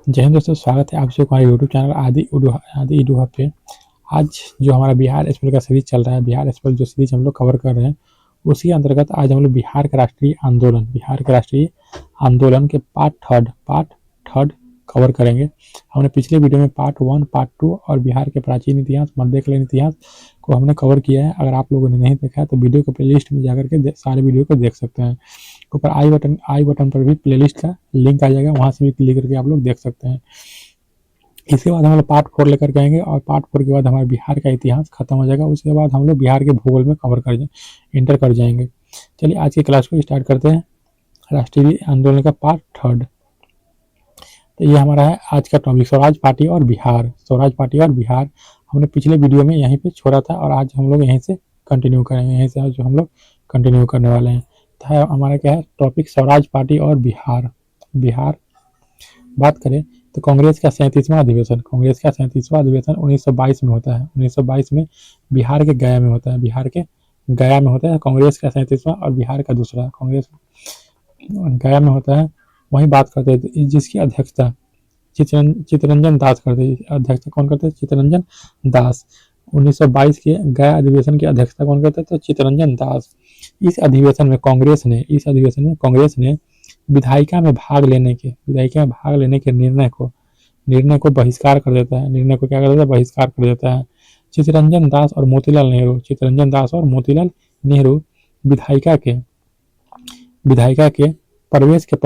जय हिंद दोस्तों, स्वागत है आप सभी को हमारे यूट्यूब चैनल आदि इडू हब पे। आज जो हमारा बिहार एक्सप्लोर का सीरीज चल रहा है, बिहार एक्सप्लोर जो सीरीज हम लोग कवर कर रहे हैं, उसी के अंतर्गत आज हम लोग बिहार के राष्ट्रीय आंदोलन के पार्ट थर्ड कवर करेंगे। हमने पिछले वीडियो में पार्ट 1, पार्ट 2 और बिहार के प्राचीन इतिहास, मध्यकालीन इतिहास को हमने कवर किया है। अगर आप लोगों ने नहीं देखा है तो वीडियो को प्लेलिस्ट में जाकर के सारे वीडियो को देख सकते हैं। ऊपर आई बटन पर भी प्लेलिस्ट का लिंक आ जाएगा, वहां से भी क्लिक करके आप लोग देख सकते हैं। इसके बाद हम लोग पार्ट 4 लेकर के आएंगे और पार्ट 4 के बाद हमारे बिहार का इतिहास खत्म हो जाएगा। उसके बाद हम लोग बिहार के भूगोल में इंटर कर जाएंगे। चलिए आज की क्लास को स्टार्ट करते हैं। राष्ट्रीय आंदोलन का पार्ट 3। तो ये हमारा है आज का टॉपिक, स्वराज पार्टी और बिहार। हमने पिछले वीडियो में यहीं पे छोड़ा था और आज हम लोग यहीं से कंटिन्यू करेंगे। यहीं से आज हम लोग कंटिन्यू करने वाले हैं। तो हमारा क्या है टॉपिक, स्वराज पार्टी और बिहार। बात करें तो कांग्रेस का 37वां अधिवेशन 1922 में होता है। 1922 में बिहार के गया में होता है। कांग्रेस का 37वां और बिहार का दूसरा। कांग्रेस गया में होता है। वहीं बात करते हैं जिसकी अध्यक्षता चित्तरंजन दास करते हैं। अध्यक्षता कौन करते हैं? चित्तरंजन दास। 1922 के गया अधिवेशन की अध्यक्षता कौन करते थे? तो चित्तरंजन दास। इस अधिवेशन में कांग्रेस ने विधायिका में भाग लेने के निर्णय को बहिष्कार कर देता है। बहिष्कार कर देता है। चित्तरंजन दास और मोतीलाल नेहरू विधायिका के प्रवेश के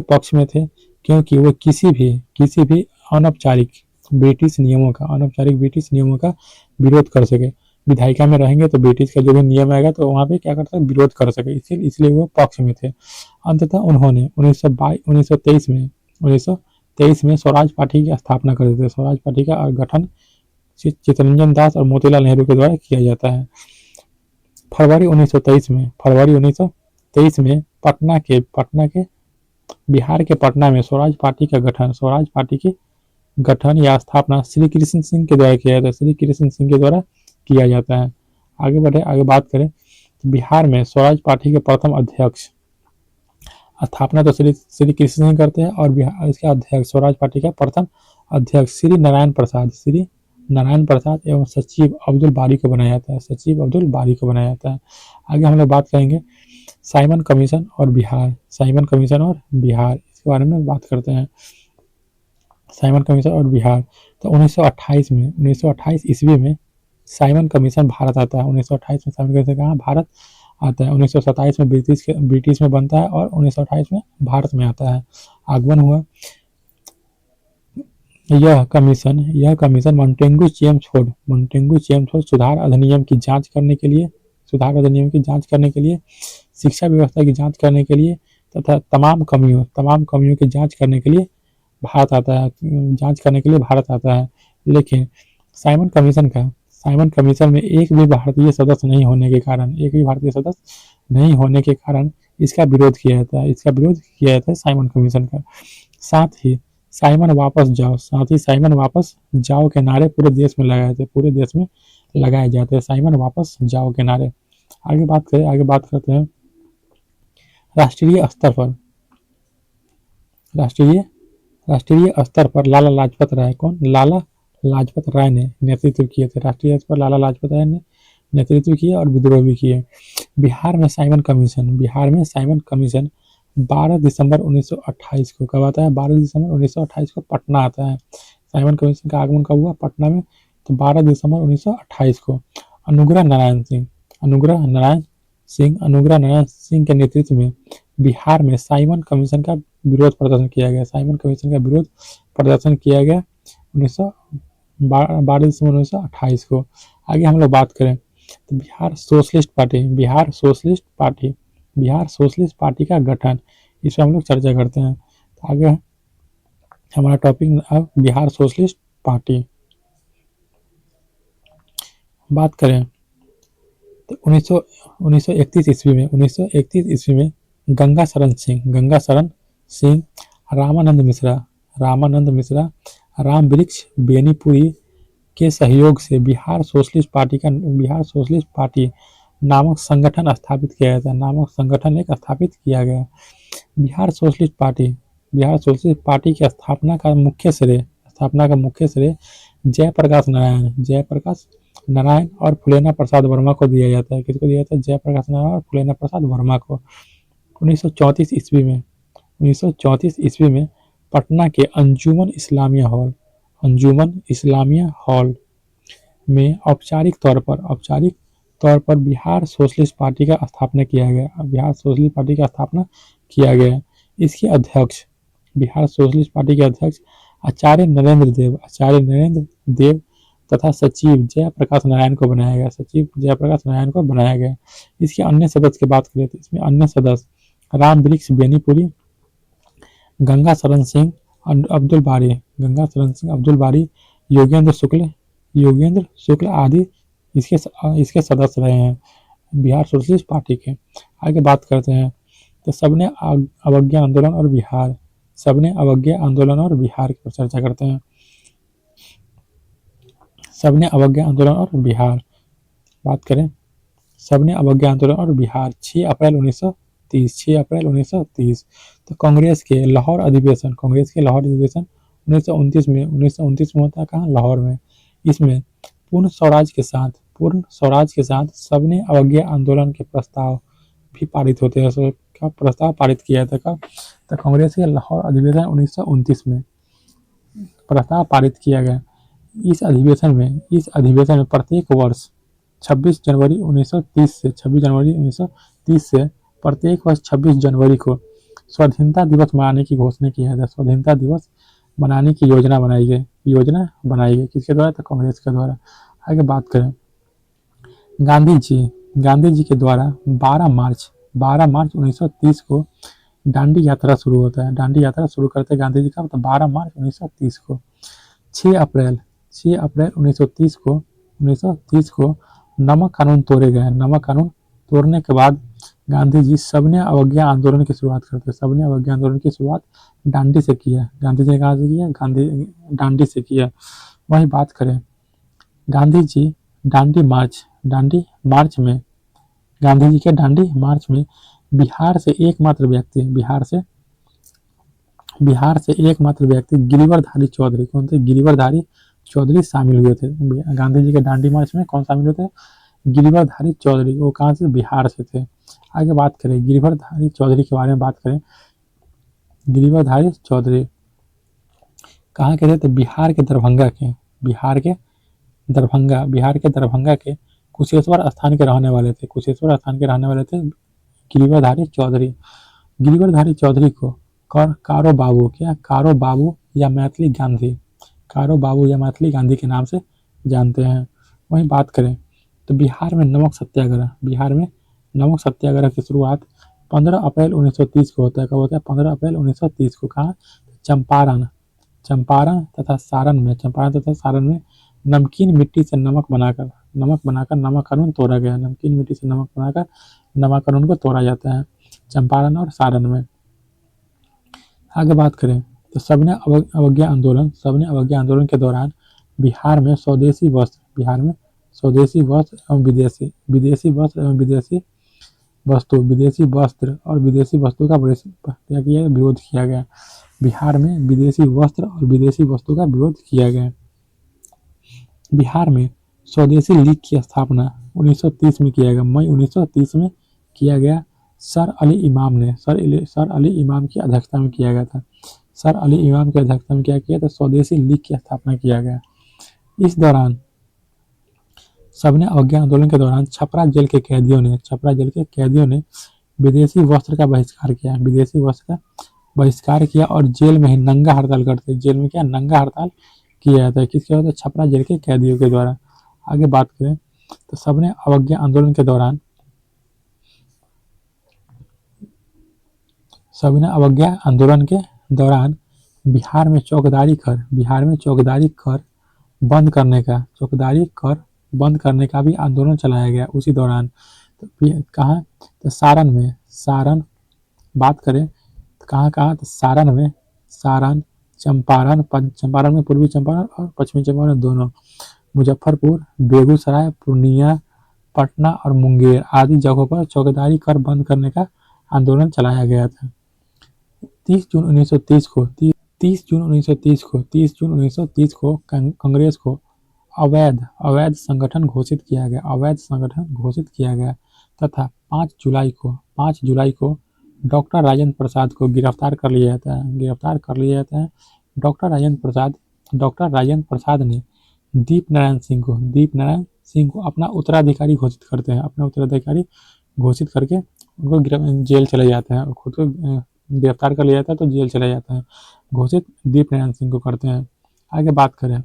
पक्ष में थे। क्योंकि वो किसी भी अनौपचारिक ब्रिटिश नियमों का विरोध कर सके। विधायिका में रहेंगे तो ब्रिटिश का जो भी नियम आएगा तो वहां पे क्या करता है, विरोध कर सके, इसलिए वो पक्ष में थे। अंततः उन्होंने 1923 में स्वराज पार्टी की स्थापना कर देते। स्वराज पार्टी का गठन चित्तरंजन दास और मोतीलाल नेहरू के द्वारा किया जाता है। फरवरी 1923 में पटना के बिहार के पटना में स्वराज पार्टी की गठन या स्थापना श्री कृष्ण सिंह के द्वारा किया जाता है। आगे बात करें तो बिहार में स्वराज पार्टी के प्रथम अध्यक्ष, स्थापना तो श्री कृष्ण सिंह करते हैं और बिहार इसके अध्यक्ष, स्वराज पार्टी का प्रथम अध्यक्ष श्री नारायण प्रसाद एवं सचिव अब्दुल बारी को बनाया जाता है। आगे हम लोग बात करेंगे साइमन कमीशन और बिहार। इसके बारे में बात करते हैं। साइमन कमीशन और बिहार। तो 1928 ईस्वी में साइमन कमीशन भारत आता है। 1928 में साइमन कमीशन कहाँ भारत आता है। 1927 में ब्रिटिश में बनता है और 1928 में भारत में आता है, आगमन हुआ। यह कमीशन मॉन्टेगू चेम्सफोर्ड सुधार अधिनियम की जांच करने के लिए, शिक्षा व्यवस्था की जांच करने के लिए तथा तमाम कमियों की जांच करने के लिए भारत आता है। लेकिन साइमन कमीशन में एक भी भारतीय सदस्य नहीं होने के कारण इसका विरोध किया जाता है साइमन कमीशन का। साथ ही साइमन वापस जाओ के नारे पूरे देश में लगाए जाते हैं। साइमन वापस जाओ के नारे। आगे बात करते हैं राष्ट्रीय स्तर पर लाला लाजपत राय ने नेतृत्व किए थे। राष्ट्रीय स्तर पर लाला लाजपत राय ने नेतृत्व किया और विद्रोह भी किए। बिहार में साइमन कमीशन 12 दिसंबर 1928 को कब आता है? 12 दिसंबर 1928 को पटना आता है। साइमन कमीशन का आगमन कब हुआ? पटना में। तो 12 दिसंबर 1928 को अनुग्रह नारायण सिंह के नेतृत्व में बिहार में साइमन कमीशन का विरोध प्रदर्शन किया गया। 12 दिसंबर 1928 को। आगे हम लोग बात करें तो बिहार सोशलिस्ट पार्टी का गठन, इस पर हम लोग चर्चा करते हैं। तो आगे हमारा टॉपिक अब बिहार सोशलिस्ट पार्टी। बात करें तो 1931 ईस्वी में गंगा शरण सिंह, रामानंद मिश्रा, राम वृक्ष बेनीपुरी के सहयोग से बिहार सोशलिस्ट पार्टी नामक संगठन स्थापित किया गया। बिहार सोशलिस्ट पार्टी की स्थापना का मुख्य श्रेय जयप्रकाश नारायण और फूलेना प्रसाद वर्मा को दिया जाता है। किसको दिया जाता है? जयप्रकाश नारायण और फूलेना प्रसाद वर्मा को। 1934 ईस्वी में पटना के अंजुमन इस्लामिया हॉल में औपचारिक तौर पर बिहार सोशलिस्ट पार्टी का स्थापना किया गया। इसके अध्यक्ष बिहार सोशलिस्ट पार्टी के अध्यक्ष आचार्य नरेंद्र देव तथा सचिव जयप्रकाश नारायण को बनाया गया। इसके अन्य सदस्य की बात करें तो इसमें अन्य सदस्य राम वृक्ष बेनीपुरी, गंगा शरण सिंह अब्दुल बारी, योगेंद्र शुक्ल आदि इसके सदस्य रहे हैं बिहार सोशलिस्ट पार्टी के। आगे बात करते हैं तो सबने अवज्ञा आंदोलन और बिहार की चर्चा करते हैं। सबने अवज्ञा आंदोलन और बिहार बात करें। सबने अवज्ञा आंदोलन और बिहार 6 अप्रैल 1930। तो कांग्रेस के लाहौर अधिवेशन 1929 में होता है। कहाँ? लाहौर में। इसमें पूर्ण स्वराज के साथ सबने अवज्ञा आंदोलन के प्रस्ताव भी पारित होते हैं। का प्रस्ताव पारित किया था कब? तो कांग्रेस के लाहौर अधिवेशन 1929 में प्रस्ताव पारित किया गया। इस अधिवेशन में प्रत्येक वर्ष 26 जनवरी 1930 से प्रत्येक वर्ष 26 जनवरी को स्वाधीनता दिवस मनाने की घोषणा की है। स्वाधीनता दिवस मनाने की योजना बनाई गई। किसके द्वारा? तो कांग्रेस के द्वारा। आगे बात करें गांधी जी के द्वारा 12 मार्च 1930 को दांडी यात्रा शुरू होता है। दांडी यात्रा शुरू करते गांधी जी का 12 मार्च 1930 को। 6 अप्रैल 1930 को नमक कानून तोड़े गए। नमक कानून तोड़ने के बाद गांधी जी सबने अवज्ञा आंदोलन की शुरुआत करते हैं। सबने अवज्ञा आंदोलन की शुरुआत दांडी से किया। गांधी जी ने कहाँ से किया? दांडी से किया। वही बात करें गांधी जी दांडी मार्च में बिहार से एकमात्र व्यक्ति गिरिवरधारी चौधरी, कौन थे? गिरिवरधारी चौधरी शामिल हुए थे। गांधी जी के दांडी मार्च में कौन शामिल हुए थे? गिरिवरधारी चौधरी। वो कहाँ से? बिहार से थे। आगे बात करें गिरिवरधारी चौधरी के बारे में बात करें। गिरिवरधारी चौधरी कहाँ के थे? तो बिहार के दरभंगा के कुशेश्वर स्थान के रहने वाले थे। गिरिवरधारी चौधरी को कारो बाबू या मैथिली गांधी के नाम से जानते हैं। वहीं बात करें तो बिहार में नमक सत्याग्रह की शुरुआत 15 अप्रैल 1930 को होता है। कब होता है? 15 अप्रैल 1930 को। कहाँ? चंपारण तथा सारण में नमकीन मिट्टी से नमक बनाकर नमक कानून तोड़ा गया। नमकीन मिट्टी से नमक बनाकर नमक कानून को तोड़ा जाता है चंपारण और सारण में। आगे बात करें तो सबने अवज्ञा आंदोलन के दौरान बिहार में स्वदेशी वस्त्र एवं विदेशी वस्तु का विरोध किया गया। बिहार में विदेशी वस्त्र और विदेशी वस्तु का विरोध किया गया। बिहार में स्वदेशी लीग की स्थापना 1930 में किया गया। मई 1930 में किया गया। सर अली इमाम की अध्यक्षता में किया गया था। तो स्वदेशी लीग की स्थापना किया गया। इस दौरान सबने अवज्ञा आंदोलन के दौरान छपरा जेल के कैदियों ने विदेशी वस्त्र का बहिष्कार किया और जेल में ही नंगा हड़ताल करते। जेल में क्या? नंगा हड़ताल किया जाता है। किसके द्वारा? छपरा जेल के कैदियों के द्वारा। आगे बात करें तो सबने अवज्ञा आंदोलन के दौरान बिहार में चौकीदारी कर बंद करने का भी आंदोलन चलाया गया उसी दौरान। तो कहाँ? तो सारण बात करें तो कहाँ तो सारण चंपारण में पूर्वी चंपारण और पश्चिमी चंपारण दोनों, मुजफ्फरपुर, बेगूसराय, पूर्णिया, पटना और मुंगेर आदि जगहों पर चौकीदारी कर बंद करने का आंदोलन चलाया गया था। 30 जून 1930 को 30 जून 1930 को कांग्रेस को अवैध अवैध संगठन घोषित किया गया, अवैध संगठन घोषित किया गया तथा 5 जुलाई को डॉक्टर राजेंद्र प्रसाद को गिरफ्तार कर लिया जाता है, गिरफ्तार कर लिया जाता है। डॉक्टर राजेंद्र प्रसाद ने दीप नारायण सिंह को अपना उत्तराधिकारी घोषित करते हैं, अपना उत्तराधिकारी घोषित करके उनको जेल चले जाते हैं, खुद को गिरफ्तार कर लिया जाता है तो जेल चले जाते हैं, घोषित दीप नारायण सिंह को करते हैं। आगे बात करें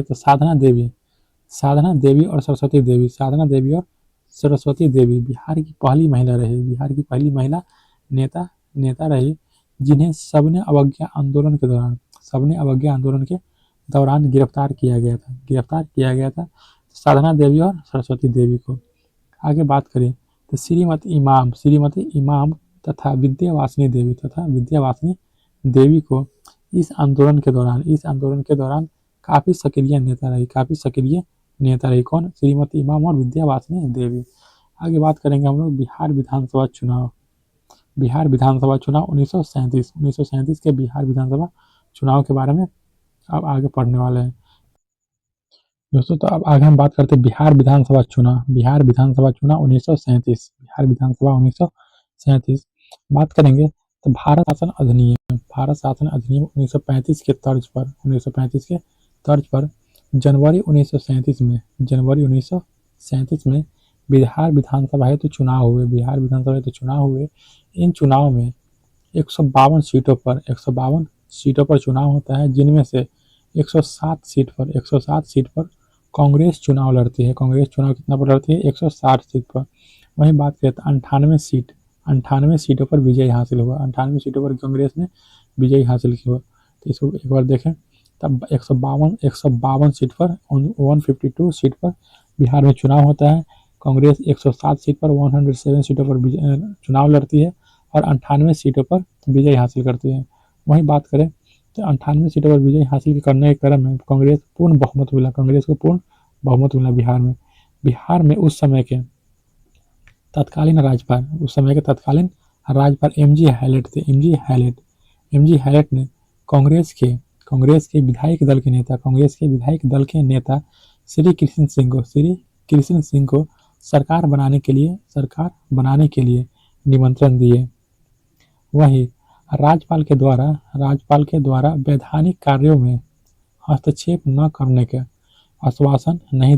तो साधना देवी और सरस्वती देवी, साधना देवी और सरस्वती देवी बिहार की पहली महिला रही, बिहार की पहली महिला नेता रही जिन्हें सबने अवज्ञा आंदोलन के दौरान गिरफ्तार किया गया था साधना देवी और सरस्वती देवी को। आगे बात करें तो श्रीमती इमाम तथा विद्यावासिनी देवी को इस आंदोलन के दौरान काफी सक्रिय नेता रही कौन? श्रीमती इमाम और विद्यावासिनी देवी। आगे बात करेंगे हम लोग बिहार विधानसभा चुनाव 1937 के बिहार विधानसभा चुनाव के बारे में अब आगे पढ़ने वाले हैं दोस्तों। तो अब आगे हम बात करते हैं बिहार विधानसभा चुनाव 1937 बात करेंगे तो भारत शासन अधिनियम 1935 के तर्ज पर जनवरी 1937 में बिहार विधानसभा हेतु चुनाव हुए। इन चुनाव में 152 सीटों पर चुनाव होता है, जिनमें से 107 सीट पर कांग्रेस चुनाव लड़ती है। कांग्रेस चुनाव कितना पर लड़ती है? 160 सीट पर। वहीं बात करें तो 98 सीटों पर विजय हासिल हुआ, 98 सीटों पर कांग्रेस ने विजय हासिल किया। तो इसको एक बार देखें तब 152 सीट पर 152 सीट पर बिहार में चुनाव होता है। कांग्रेस 107 सीट पर 107 सीटों पर चुनाव लड़ती है और 98 सीटों पर विजय हासिल करती है। वहीं बात करें तो 98 सीटों पर विजय हासिल करने के क्रम में कांग्रेस को पूर्ण बहुमत मिला बिहार में उस समय के तत्कालीन राज्यपाल एमजी हैलेट ने कांग्रेस के विधायक दल के नेता श्री कृष्ण सिंह को सरकार बनाने के लिए निमंत्रण दिए। वहीं राज्यपाल के द्वारा वैधानिक कार्यों में हस्तक्षेप नहीं करने के आश्वासन नहीं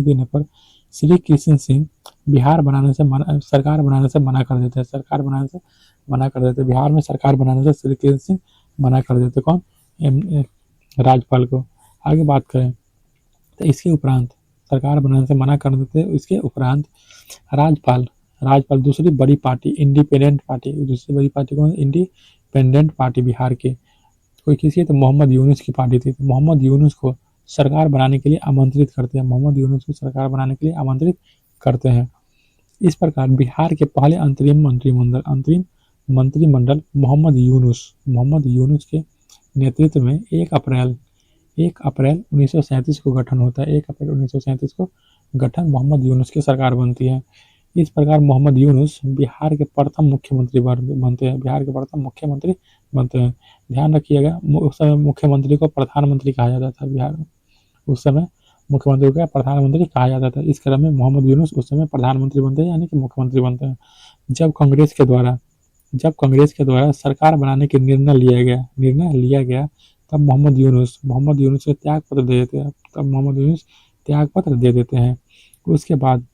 देने पर श्री कृष्ण सिंह सरकार बनाने से मना कर देते। बिहार में सरकार बनाने से श्री कृष्ण सिंह मना कर देते कौन? राज्यपाल को। आगे बात करें तो इसके उपरांत सरकार बनाने से मना कर देते। इसके उपरांत राज्यपाल दूसरी बड़ी पार्टी इंडिपेंडेंट पार्टी बिहार के कोई किसी है तो मोहम्मद यूनुस की पार्टी थी। मोहम्मद यूनुस को सरकार बनाने के लिए आमंत्रित करते हैं। इस प्रकार बिहार के पहले अंतरिम मंत्रिमंडल मोहम्मद यूनुस के नेतृत्व में 1 अप्रैल 1937 को गठन होता है। 1 अप्रैल 1937 को गठन मोहम्मद यूनुस की सरकार बनती है। इस प्रकार मोहम्मद यूनुस बिहार के प्रथम मुख्यमंत्री बनते हैं। ध्यान रखिएगा उस समय मुख्यमंत्री को प्रधानमंत्री कहा जाता था बिहार में। उस समय मुख्यमंत्री को प्रधानमंत्री कहा जाता था। इस क्रम में मोहम्मद यूनुस उस समय प्रधानमंत्री बनते हैं, यानी कि मुख्यमंत्री बनते हैं। जब कांग्रेस के द्वारा सरकार बनाने के निर्णय लिया गया तब मोहम्मद यूनुस को त्याग पत्र दे देते हैं। उसके बाद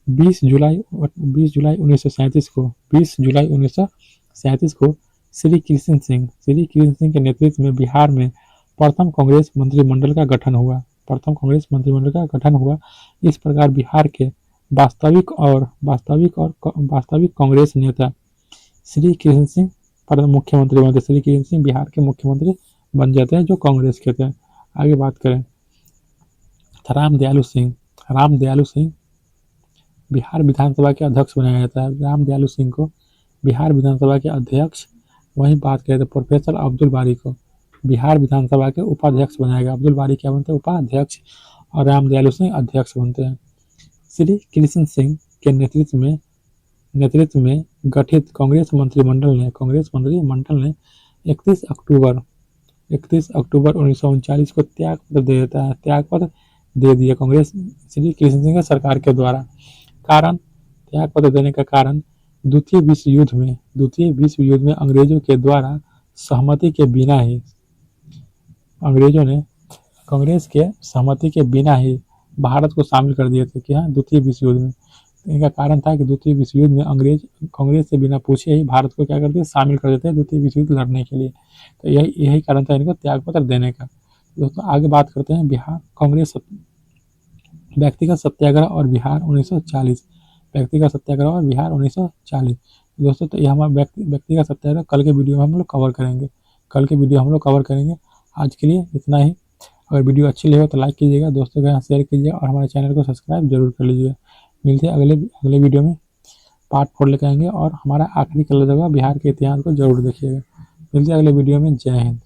20 जुलाई 1937 को श्री कृष्ण सिंह के नेतृत्व में बिहार में प्रथम कांग्रेस मंत्रिमंडल का गठन हुआ। इस प्रकार बिहार के वास्तविक कांग्रेस नेता श्री कृष्ण सिंह मुख्यमंत्री बनते। श्री कृष्ण सिंह बिहार के मुख्यमंत्री बन जाते हैं जो कांग्रेस के थे। आगे बात करें राम दयालु सिंह बिहार विधानसभा के अध्यक्ष बनाया जाता है। राम दयालु सिंह को बिहार विधानसभा के अध्यक्ष। वहीं बात करें तो प्रोफेसर अब्दुल बारी को बिहार विधानसभा के उपाध्यक्ष बनाया गया। अब्दुल बारी क्या बनते हैं? उपाध्यक्ष। और राम दयालु सिंह अध्यक्ष बनते हैं। श्री कृष्ण सिंह के नेतृत्व में गठित कांग्रेस मंत्रिमंडल ने 31 अक्टूबर 1939 को त्यागपत्र दे देता है, त्यागपत्र दे दिया कांग्रेस श्री कृष्ण सिंह सरकार के द्वारा। कारण, त्यागपत्र देने का कारण द्वितीय विश्व युद्ध में अंग्रेजों के द्वारा सहमति के बिना ही, अंग्रेजों ने कांग्रेस के सहमति के बिना ही भारत को शामिल कर दिए थे कि हाँ द्वितीय विश्व युद्ध में। इनका कारण था कि द्वितीय विश्व युद्ध में अंग्रेज कांग्रेस से बिना पूछे ही भारत को क्या करते, शामिल कर देते हैं द्वितीय विश्व युद्ध लड़ने के लिए। तो यही कारण था इनको त्यागपत्र देने का। दोस्तों आगे बात करते हैं बिहार कांग्रेस व्यक्तिगत सत्याग्रह और बिहार 1940। व्यक्तिगत सत्याग्रह और बिहार 1940। दोस्तों तो यह हमारा व्यक्तिगत सत्याग्रह कल के वीडियो में हम लोग कवर करेंगे। आज के लिए इतना ही। अगर वीडियो अच्छी लगे तो लाइक कीजिएगा, दोस्तों के साथ शेयर कीजिएगा और हमारे चैनल को सब्सक्राइब जरूर कर लीजिएगा। मिलते हैं अगले वीडियो में, पार्ट 4 लेकर आएंगे और हमारा आखिरी कलर होगा बिहार के इतिहास को जरूर देखिएगा। मिलते हैं अगले वीडियो में। जय हिंद।